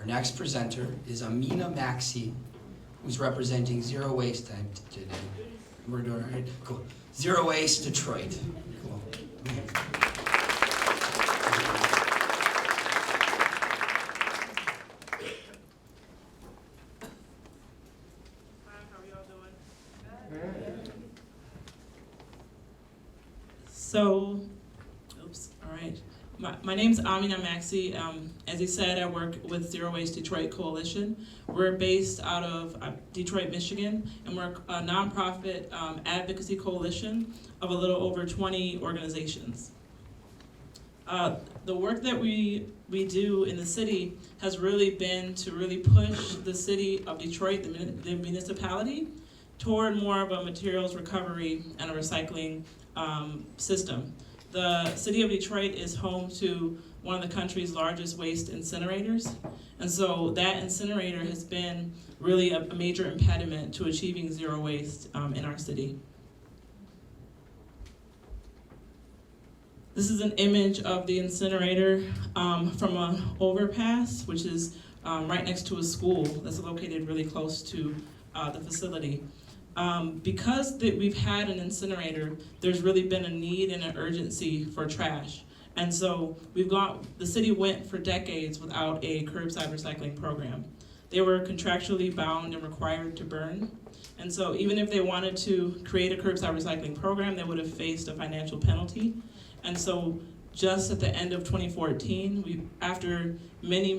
next presenter is Ahmina Maxey, who's representing Zero Waste today. We're doing all right? Cool. Zero Waste Detroit. Cool. So, all right. My name's Ahmina Maxey. As he said, I work with Zero Waste Detroit Coalition. We're based out of Detroit, Michigan, and we're a nonprofit advocacy coalition of a little over 20 organizations. The work that we do in the city has really been to really push the city of Detroit, the municipality, toward more of a materials recovery and a recycling system. The city of Detroit is home to one of the country's largest waste incinerators, and so that incinerator has been really a major impediment to achieving zero waste in our city. This is an image of the incinerator from an overpass, which is right next to a school that's located really close to the facility. Because we've had an incinerator, there's really been a need and an urgency for trash. And so the city went for decades without a curbside recycling program. They were contractually bound and required to burn. And so even if they wanted to create a curbside recycling program, they would have faced a financial penalty. And so just at the end of 2014, after many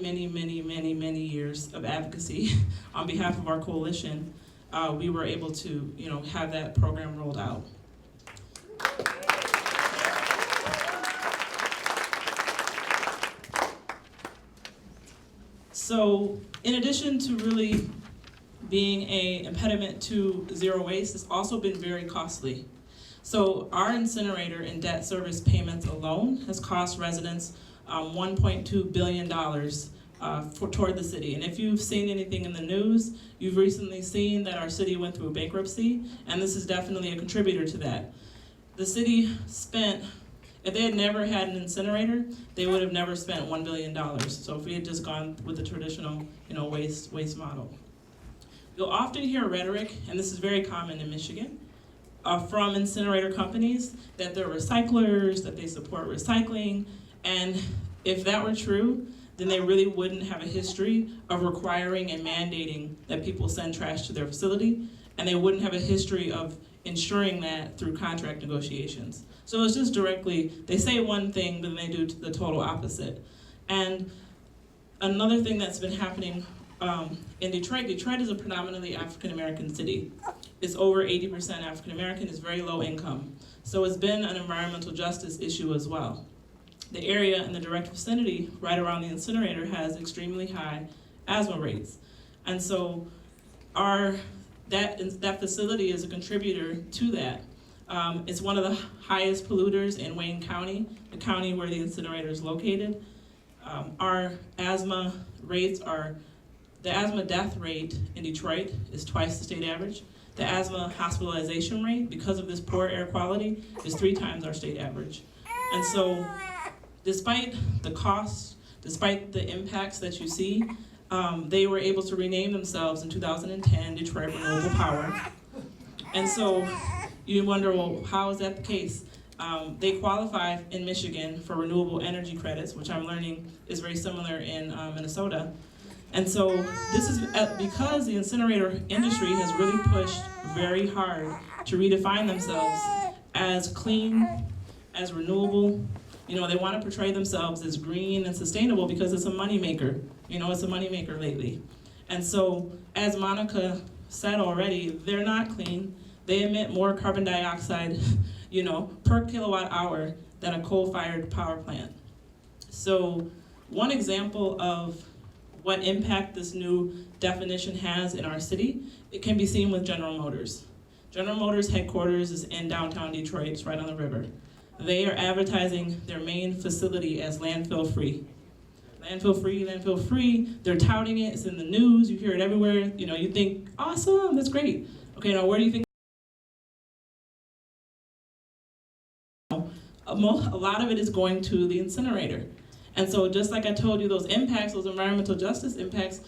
years of advocacy on behalf of our coalition, we were able to, have that program rolled out. So, in addition to really being an impediment to zero waste, it's also been very costly. So, our incinerator and debt service payments alone has cost residents $1.2 billion toward the city. And if you've seen anything in the news, you've recently seen that our city went through bankruptcy, and this is definitely a contributor to that. The city spent, if they had never had an incinerator, they would have never spent $1 billion. So if we had just gone with the traditional, waste model. You'll often hear rhetoric, and this is very common in Michigan, from incinerator companies, that they're recyclers, that they support recycling, and if that were true, then they really wouldn't have a history of requiring and mandating that people send trash to their facility, and they wouldn't have a history of ensuring that through contract negotiations. So it's just directly, they say one thing, but they do the total opposite. And another thing that's been happening in Detroit is a predominantly African-American city. It's over 80% African-American, it's very low income. So it's been an environmental justice issue as well. The area in the direct vicinity, right around the incinerator, has extremely high asthma rates. And so that facility is a contributor to that. It's one of the highest polluters in Wayne County, the county where the incinerator is located. Our asthma rates the asthma death rate in Detroit is twice the state average. The asthma hospitalization rate, because of this poor air quality, is 3 times our state average. And so, despite the costs, despite the impacts that you see, they were able to rename themselves in 2010 Detroit Renewable Power. And so you wonder, well, how is that the case? They qualify in Michigan for renewable energy credits, which I'm learning is very similar in Minnesota. And so this is because the incinerator industry has really pushed very hard to redefine themselves as clean, as renewable. They want to portray themselves as green and sustainable because it's a moneymaker. It's a moneymaker lately. And so, as Monica said already, they're not clean. They emit more carbon dioxide, per kilowatt hour than a coal-fired power plant. So, one example of what impact this new definition has in our city, it can be seen with General Motors. General Motors headquarters is in downtown Detroit, it's right on the river. They are advertising their main facility as landfill free. Landfill free, landfill free. They're touting it, it's in the news, you hear it everywhere. You think, awesome, that's great. Okay, now where do you think? A lot of it is going to the incinerator. And so just like I told you, those impacts, those environmental justice impacts,